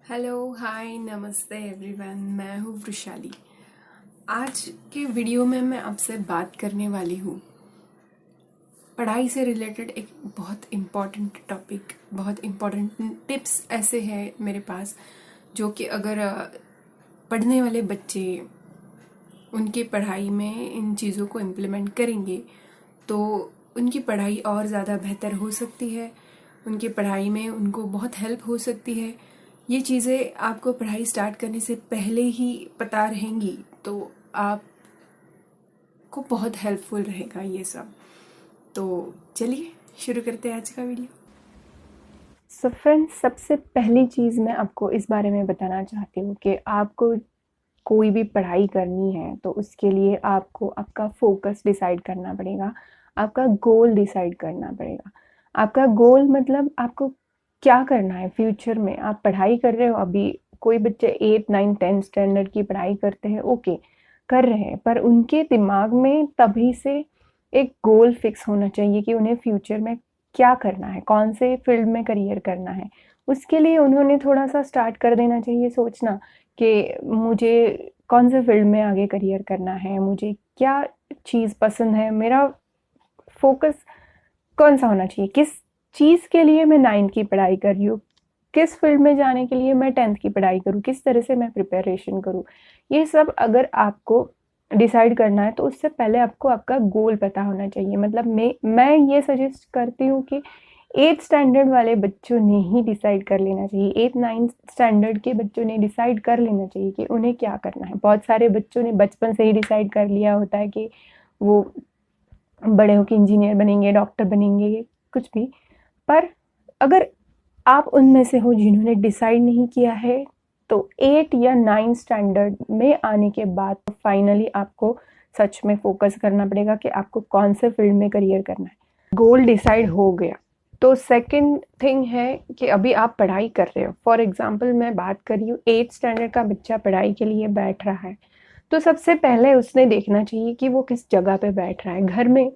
Hello hi नमस्ते everyone. मैं हूँ वृशाली। आज के वीडियो में मैं आपसे बात करने वाली हूँ पढ़ाई से रिलेटेड एक बहुत इम्पॉर्टेंट टॉपिक। बहुत इम्पॉर्टेंट टिप्स ऐसे हैं मेरे पास जो कि अगर पढ़ने वाले बच्चे उनकी पढ़ाई में इन चीज़ों को इम्प्लीमेंट करेंगे तो उनकी पढ़ाई और ज़्यादा बेहतर हो सकती है। उनकी पढ़ाई में उनको बहुत हेल्प हो सकती है। ये चीज़ें आपको पढ़ाई स्टार्ट करने से पहले ही पता रहेंगी तो आपको बहुत हेल्पफुल रहेगा ये सब। तो चलिए शुरू करते हैं आज का वीडियो। सो फ्रेंड्स, सबसे पहली चीज़ मैं आपको इस बारे में बताना चाहती हूँ कि आपको कोई भी पढ़ाई करनी है तो उसके लिए आपको आपका फोकस डिसाइड करना पड़ेगा, आपका गोल डिसाइड करना पड़ेगा। आपका गोल मतलब आपको क्या करना है फ्यूचर में। आप पढ़ाई कर रहे हो, अभी कोई बच्चे 8 9 10 स्टैंडर्ड की पढ़ाई करते हैं, ओके कर रहे हैं, पर उनके दिमाग में तभी से एक गोल फिक्स होना चाहिए कि उन्हें फ्यूचर में क्या करना है, कौन से फील्ड में करियर करना है। उसके लिए उन्होंने थोड़ा सा स्टार्ट कर देना चाहिए सोचना कि मुझे कौन से फील्ड में आगे करियर करना है, मुझे क्या चीज़ पसंद है, मेरा फोकस कौन सा होना चाहिए, किस चीज़ के लिए मैं 9th की पढ़ाई कर रही हूँ, किस फील्ड में जाने के लिए मैं 10th की पढ़ाई करूँ, किस तरह से मैं प्रिपरेशन करूँ। ये सब अगर आपको डिसाइड करना है तो उससे पहले आपको आपका गोल पता होना चाहिए। मतलब मैं ये सजेस्ट करती हूँ कि 8th स्टैंडर्ड वाले बच्चों ने ही डिसाइड कर लेना चाहिए, 8 9 स्टैंडर्ड के बच्चों ने डिसाइड कर लेना चाहिए कि उन्हें क्या करना है। बहुत सारे बच्चों ने बचपन से ही डिसाइड कर लिया होता है कि वो बड़े होकर इंजीनियर बनेंगे, डॉक्टर बनेंगे, कुछ भी। पर अगर आप उनमें से हो जिन्होंने डिसाइड नहीं किया है तो 8 या 9 स्टैंडर्ड में आने के बाद फाइनली आपको सच में फोकस करना पड़ेगा कि आपको कौन से फील्ड में करियर करना है। गोल डिसाइड हो गया तो सेकंड थिंग है कि अभी आप पढ़ाई कर रहे हो। फॉर एग्जांपल मैं बात कर रही हूँ, 8 स्टैंडर्ड का बच्चा पढ़ाई के लिए बैठ रहा है तो सबसे पहले उसने देखना चाहिए कि वो किस जगह पे बैठ रहा है। घर में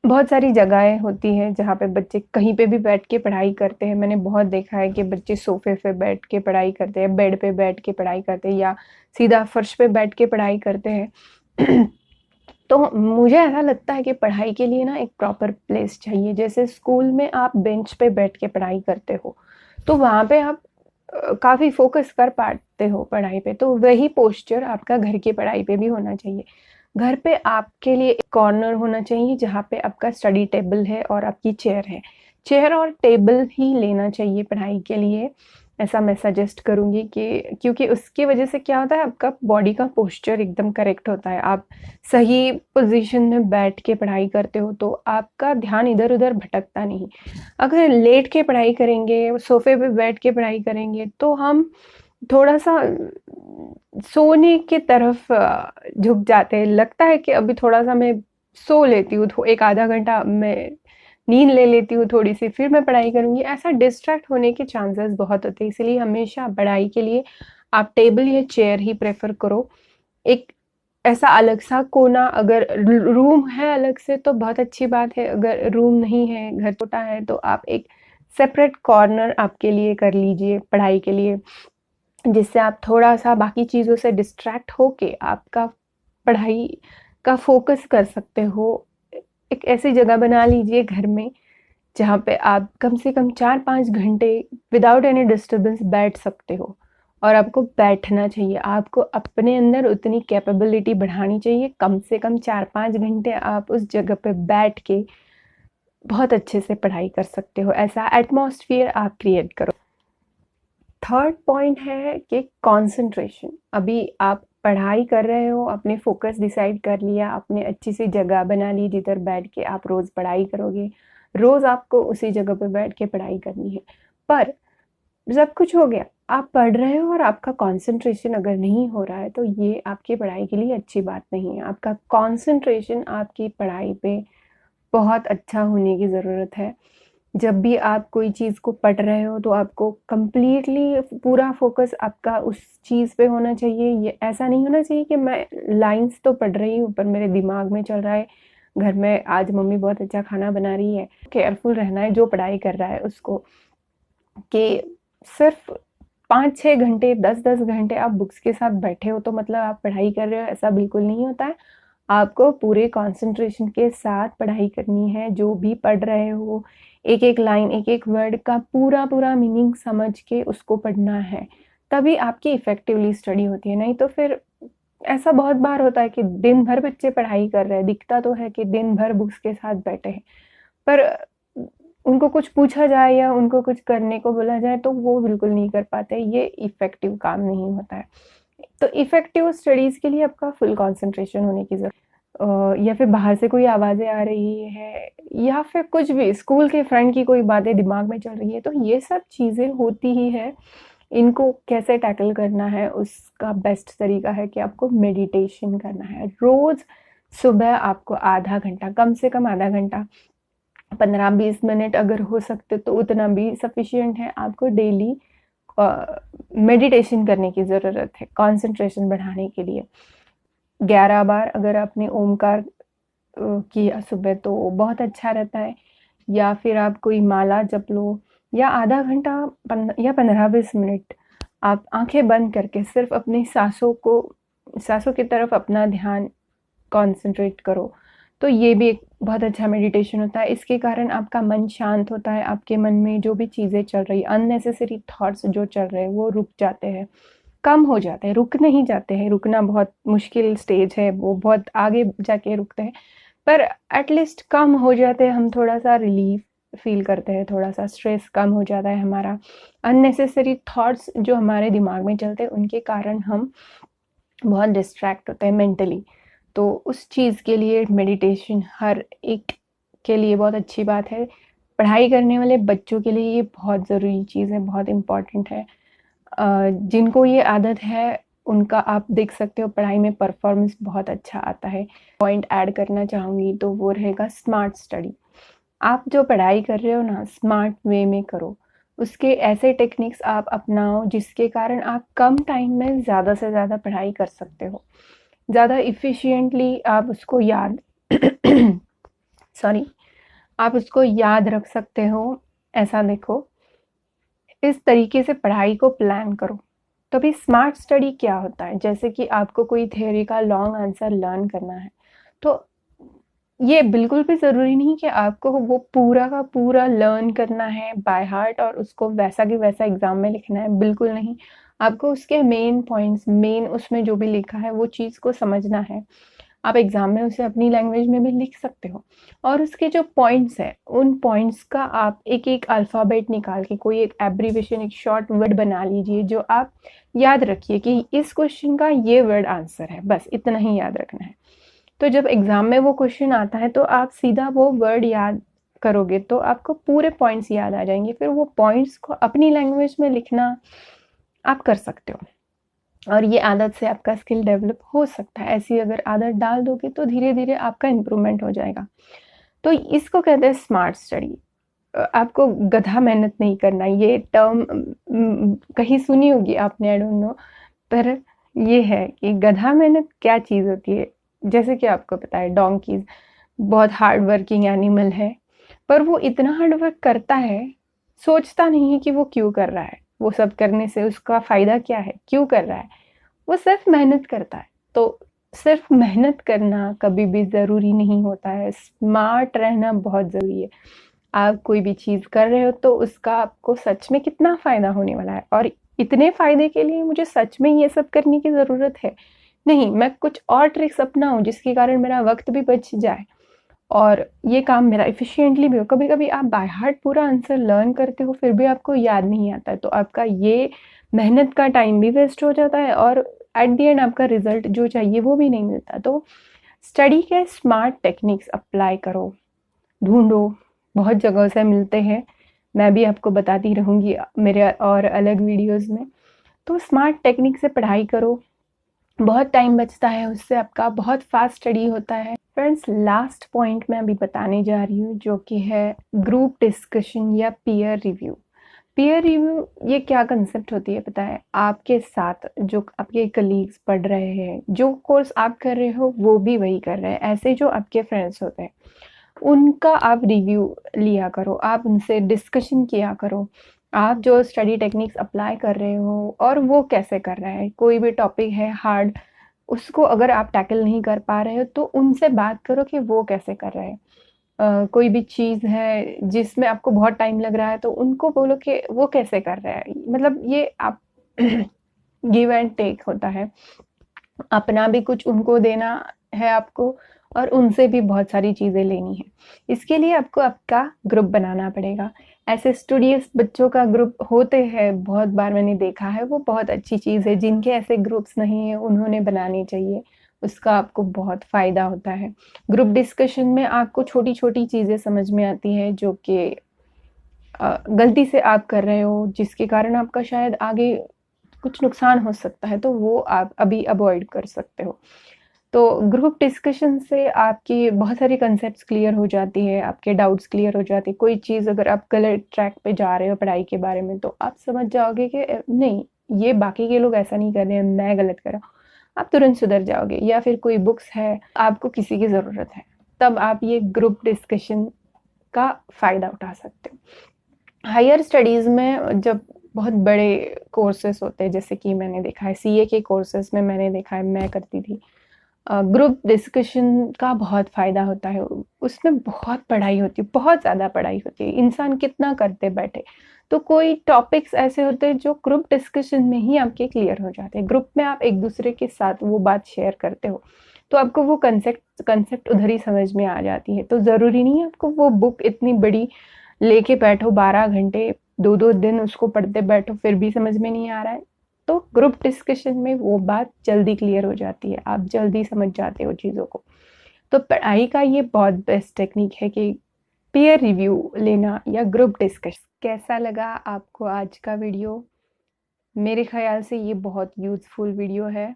बहुत सारी जगहें होती हैं जहाँ पे बच्चे कहीं पे भी बैठ के पढ़ाई करते हैं। मैंने बहुत देखा है कि बच्चे सोफे पे बैठ के पढ़ाई करते हैं, बेड पे बैठ के पढ़ाई करते हैं या सीधा फर्श पे बैठ के पढ़ाई करते हैं। तो मुझे ऐसा लगता है कि पढ़ाई के लिए ना एक प्रॉपर प्लेस चाहिए। जैसे स्कूल में आप बेंच पे बैठ के पढ़ाई करते हो तो वहाँ पे आप काफ़ी फोकस कर पाते हो पढ़ाई पे, तो वही पोस्चर आपका घर की पढ़ाई पे भी होना चाहिए। घर पे आपके लिए एक कॉर्नर होना चाहिए जहाँ पे आपका स्टडी टेबल है और आपकी चेयर है। चेयर और टेबल ही लेना चाहिए पढ़ाई के लिए, ऐसा मैं सजेस्ट करूँगी कि क्योंकि उसकी वजह से क्या होता है, आपका बॉडी का पोस्चर एकदम करेक्ट होता है। आप सही पोजीशन में बैठ के पढ़ाई करते हो तो आपका ध्यान इधर उधर भटकता नहीं। अगर लेट के पढ़ाई करेंगे, सोफे पे बैठ के पढ़ाई करेंगे तो हम थोड़ा सा सोने की तरफ झुक जाते हैं। लगता है कि अभी थोड़ा सा मैं सो लेती हूँ, एक आधा घंटा मैं नींद ले लेती हूँ थोड़ी सी, फिर मैं पढ़ाई करूँगी। ऐसा डिस्ट्रैक्ट होने के चांसेस बहुत होते हैं, इसलिए हमेशा पढ़ाई के लिए आप टेबल या चेयर ही प्रेफर करो। एक ऐसा अलग सा कोना, अगर रूम है अलग से तो बहुत अच्छी बात है, अगर रूम नहीं है, घर छोटा है, तो आप एक सेपरेट कॉर्नर आपके लिए कर लीजिए पढ़ाई के लिए, जिससे आप थोड़ा सा बाकी चीज़ों से डिस्ट्रैक्ट होके आपका पढ़ाई का फोकस कर सकते हो। एक ऐसी जगह बना लीजिए घर में जहाँ पे आप कम से कम 4-5 घंटे विदाउट एनी डिस्टर्बेंस बैठ सकते हो। और आपको बैठना चाहिए, आपको अपने अंदर उतनी कैपेबिलिटी बढ़ानी चाहिए। कम से कम 4-5 घंटे आप उस जगह पे बैठ के बहुत अच्छे से पढ़ाई कर सकते हो। ऐसा एटमॉस्फेयर आप क्रिएट करो। थर्ड पॉइंट है कि कंसंट्रेशन। अभी आप पढ़ाई कर रहे हो, अपने फोकस डिसाइड कर लिया, आपने अच्छी सी जगह बना ली जिधर बैठ के आप रोज़ पढ़ाई करोगे। रोज़ आपको उसी जगह पे बैठ के पढ़ाई करनी है। पर सब कुछ हो गया, आप पढ़ रहे हो और आपका कंसंट्रेशन अगर नहीं हो रहा है तो ये आपकी पढ़ाई के लिए अच्छी बात नहीं है। आपका कंसंट्रेशन आपकी पढ़ाई पे बहुत अच्छा होने की ज़रूरत है। जब भी आप कोई चीज़ को पढ़ रहे हो तो आपको कंप्लीटली पूरा फोकस आपका उस चीज़ पे होना चाहिए। ये ऐसा नहीं होना चाहिए कि मैं लाइन्स तो पढ़ रही हूँ पर मेरे दिमाग में चल रहा है घर में आज मम्मी बहुत अच्छा खाना बना रही है। केयरफुल रहना है जो पढ़ाई कर रहा है उसको, कि सिर्फ 5-6 घंटे 10-10 घंटे आप बुक्स के साथ बैठे हो तो मतलब आप पढ़ाई कर रहे हो, ऐसा बिल्कुल नहीं होता है। आपको पूरे कंसंट्रेशन के साथ पढ़ाई करनी है। जो भी पढ़ रहे हो, एक एक लाइन एक एक वर्ड का पूरा पूरा मीनिंग समझ के उसको पढ़ना है, तभी आपकी इफेक्टिवली स्टडी होती है। नहीं तो फिर ऐसा बहुत बार होता है कि दिन भर बच्चे पढ़ाई कर रहे हैं, दिखता तो है कि दिन भर बुक्स के साथ बैठे हैं, पर उनको कुछ पूछा जाए या उनको कुछ करने को बोला जाए तो वो बिल्कुल नहीं कर पाते। ये इफेक्टिव काम नहीं होता है। तो इफेक्टिव स्टडीज के लिए आपका फुल कंसंट्रेशन होने की जरूरत, या फिर बाहर से कोई आवाजें आ रही है या फिर कुछ भी स्कूल के फ्रेंड की कोई बातें दिमाग में चल रही है, तो ये सब चीजें होती ही है। इनको कैसे टैकल करना है, उसका बेस्ट तरीका है कि आपको मेडिटेशन करना है। रोज सुबह आपको आधा घंटा, कम से कम आधा घंटा, 15-20 मिनट अगर हो सकते तो उतना भी सफिशिएंट है। आपको डेली मेडिटेशन करने की ज़रूरत है कंसंट्रेशन बढ़ाने के लिए। 11 बार अगर आपने ओमकार किया सुबह तो बहुत अच्छा रहता है। या फिर आप कोई माला जप लो, या आधा घंटा या 15-20 मिनट आप आंखें बंद करके सिर्फ अपनी सांसों की तरफ अपना ध्यान कंसंट्रेट करो, तो ये भी एक बहुत अच्छा मेडिटेशन होता है। इसके कारण आपका मन शांत होता है, आपके मन में जो भी चीज़ें चल रही, अननेसेसरी थॉट्स जो चल रहे हैं वो रुक जाते हैं, कम हो जाते हैं, रुक नहीं जाते हैं। रुकना बहुत मुश्किल स्टेज है, वो बहुत आगे जाके रुकते हैं, पर एटलीस्ट कम हो जाते हैं। हम थोड़ा सा रिलीफ फील करते हैं, थोड़ा सा स्ट्रेस कम हो जाता है हमारा। अननेसेसरी थॉट्स जो हमारे दिमाग में चलते हैं उनके कारण हम बहुत डिस्ट्रैक्ट होते हैं मेंटली। तो उस चीज़ के लिए मेडिटेशन हर एक के लिए बहुत अच्छी बात है। पढ़ाई करने वाले बच्चों के लिए ये बहुत ज़रूरी चीज़ है, बहुत इम्पॉर्टेंट है। जिनको ये आदत है उनका आप देख सकते हो पढ़ाई में परफॉर्मेंस बहुत अच्छा आता है। पॉइंट ऐड करना चाहूँगी तो वो रहेगा स्मार्ट स्टडी। आप जो पढ़ाई कर रहे हो ना, स्मार्ट वे में करो। उसके ऐसे टेक्निक्स आप अपनाओ जिसके कारण आप कम टाइम में ज़्यादा से ज़्यादा पढ़ाई कर सकते हो, ज़्यादा इफ़िशिएंटली आप उसको याद सॉरी आप उसको याद रख सकते हो। ऐसा देखो, इस तरीके से पढ़ाई को प्लान करो। तो अभी स्मार्ट स्टडी क्या होता है, जैसे कि आपको कोई थ्योरी का लॉन्ग आंसर लर्न करना है, तो ये बिल्कुल भी ज़रूरी नहीं कि आपको वो पूरा का पूरा लर्न करना है बाय हार्ट और उसको वैसा कि वैसा एग्ज़ाम में लिखना है, बिल्कुल नहीं। आपको उसके मेन पॉइंट्स, मेन उसमें जो भी लिखा है वो चीज़ को समझना है। आप एग्ज़ाम में उसे अपनी लैंग्वेज में भी लिख सकते हो, और उसके जो पॉइंट्स हैं उन पॉइंट्स का आप एक एक अल्फ़ाबेट निकाल के कोई एक एब्रिविएशन, एक शॉर्ट वर्ड बना लीजिए जो आप याद रखिए कि इस क्वेश्चन का ये वर्ड आंसर है, बस इतना ही याद रखना है। तो जब एग्ज़ाम में वो क्वेश्चन आता है तो आप सीधा वो वर्ड याद करोगे तो आपको पूरे पॉइंट्स याद आ जाएंगे। फिर वो पॉइंट्स को अपनी लैंग्वेज में लिखना आप कर सकते हो, और ये आदत से आपका स्किल डेवलप हो सकता है। ऐसी अगर आदत डाल दोगे तो धीरे धीरे आपका इम्प्रूवमेंट हो जाएगा। तो इसको कहते हैं स्मार्ट स्टडी। आपको गधा मेहनत नहीं करना, ये टर्म कहीं सुनी होगी आपने, आई डोंट नो, पर ये है कि गधा मेहनत क्या चीज़ होती है। जैसे कि आपको पता है डोंकीज बहुत हार्ड वर्किंग एनिमल है, पर वो इतना हार्ड वर्क करता है, सोचता नहीं है कि वो क्यों कर रहा है, वो सब करने से उसका फ़ायदा क्या है, क्यों कर रहा है, वो सिर्फ मेहनत करता है। तो सिर्फ मेहनत करना कभी भी ज़रूरी नहीं होता है, स्मार्ट रहना बहुत ज़रूरी है। आप कोई भी चीज़ कर रहे हो तो उसका आपको सच में कितना फ़ायदा होने वाला है, और इतने फ़ायदे के लिए मुझे सच में ये सब करने की ज़रूरत है, नहीं मैं कुछ और ट्रिक्स अपनाऊँ जिसके कारण मेरा वक्त भी बच जाए और ये काम मेरा एफिशिएंटली भी हो। कभी कभी आप बाय हार्ट पूरा आंसर लर्न करते हो फिर भी आपको याद नहीं आता है, तो आपका ये मेहनत का टाइम भी वेस्ट हो जाता है और एट द एंड आपका रिजल्ट जो चाहिए वो भी नहीं मिलता। तो स्टडी के स्मार्ट टेक्निक्स अप्लाई करो, ढूंढो, बहुत जगह से मिलते हैं, मैं भी आपको बताती रहूँगी मेरे और अलग वीडियोज़ में। तो स्मार्ट टेक्निक से पढ़ाई करो, बहुत टाइम बचता है उससे, आपका बहुत फास्ट स्टडी होता है। फ्रेंड्स, लास्ट पॉइंट मैं अभी बताने जा रही हूँ जो कि है ग्रुप डिस्कशन या पीयर रिव्यू। पीयर रिव्यू ये क्या कंसेप्ट होती है पता है, आपके साथ जो आपके कलीग्स पढ़ रहे हैं, जो कोर्स आप कर रहे हो वो भी वही कर रहे हैं, ऐसे जो आपके फ्रेंड्स होते हैं उनका आप रिव्यू लिया करो, आप उनसे डिस्कशन किया करो आप जो स्टडी टेक्निक्स अप्लाई कर रहे हो और वो कैसे कर रहे हैं। कोई भी टॉपिक है हार्ड, उसको अगर आप टैकल नहीं कर पा रहे हो तो उनसे बात करो कि वो कैसे कर रहे हैं। कोई भी चीज़ है जिसमें आपको बहुत टाइम लग रहा है तो उनको बोलो कि वो कैसे कर रहा है। मतलब ये आप गिव एंड टेक होता है। अपना भी कुछ उनको देना है आपको और उनसे भी बहुत सारी चीज़ें लेनी है। इसके लिए आपको आपका ग्रुप बनाना पड़ेगा। ऐसे स्टूडियस बच्चों का ग्रुप होते हैं, बहुत बार मैंने देखा है, वो बहुत अच्छी चीज़ है। जिनके ऐसे ग्रुप्स नहीं है उन्होंने बनाने चाहिए, उसका आपको बहुत फ़ायदा होता है। ग्रुप डिस्कशन में आपको छोटी-छोटी चीज़ें समझ में आती है जो कि गलती से आप कर रहे हो, जिसके कारण आपका शायद आगे कुछ नुकसान हो सकता है, तो वो आप अभी अवॉइड कर सकते हो। तो ग्रुप डिस्कशन से आपकी बहुत सारी कॉन्सेप्ट्स क्लियर हो जाती है, आपके डाउट्स क्लियर हो जाते हैं। कोई चीज़ अगर आप गलत ट्रैक पे जा रहे हो पढ़ाई के बारे में, तो आप समझ जाओगे कि नहीं, ये बाकी के लोग ऐसा नहीं कर रहे हैं, मैं गलत कर रहा हूँ। आप तुरंत सुधर जाओगे। या फिर कोई बुक्स है, आपको किसी की ज़रूरत है, तब आप ये ग्रुप डिस्कशन का फ़ायदा उठा सकते हो। हायर स्टडीज़ में जब बहुत बड़े कोर्सेस होते हैं, जैसे कि मैंने देखा है सीए के कोर्सेस में, मैंने देखा है, मैं करती थी, ग्रुप डिस्कशन का बहुत फ़ायदा होता है। उसमें बहुत पढ़ाई होती है, बहुत ज़्यादा पढ़ाई होती है, इंसान कितना करते बैठे। तो कोई टॉपिक्स ऐसे होते हैं जो ग्रुप डिस्कशन में ही आपके क्लियर हो जाते हैं। ग्रुप में आप एक दूसरे के साथ वो बात शेयर करते हो, तो आपको वो कंसेप्ट कंसेप्ट उधर ही समझ में आ जाती है। तो ज़रूरी नहीं है आपको वो बुक इतनी बड़ी लेके बैठो 12 घंटे, 2-2 दिन उसको पढ़ते बैठो, फिर भी समझ में नहीं आ रहा है। तो ग्रुप डिस्कशन में वो बात जल्दी क्लियर हो जाती है, आप जल्दी समझ जाते हो चीज़ों को। तो पढ़ाई का ये बहुत बेस्ट टेक्निक है कि पीयर रिव्यू लेना या ग्रुप डिस्कशन। कैसा लगा आपको आज का वीडियो? मेरे ख़्याल से ये बहुत यूज़फुल वीडियो है।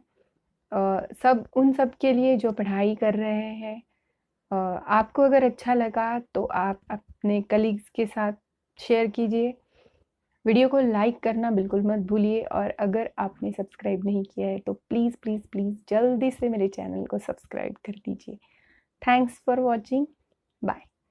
सब उन सब के लिए जो पढ़ाई कर रहे हैं। आपको अगर अच्छा लगा तो आप अपने कलीग्स के साथ शेयर कीजिए। वीडियो को लाइक करना बिल्कुल मत भूलिए और अगर आपने सब्सक्राइब नहीं किया है तो प्लीज़ प्लीज़ प्लीज़ जल्दी से मेरे चैनल को सब्सक्राइब कर दीजिए। Thanks for watching. बाय।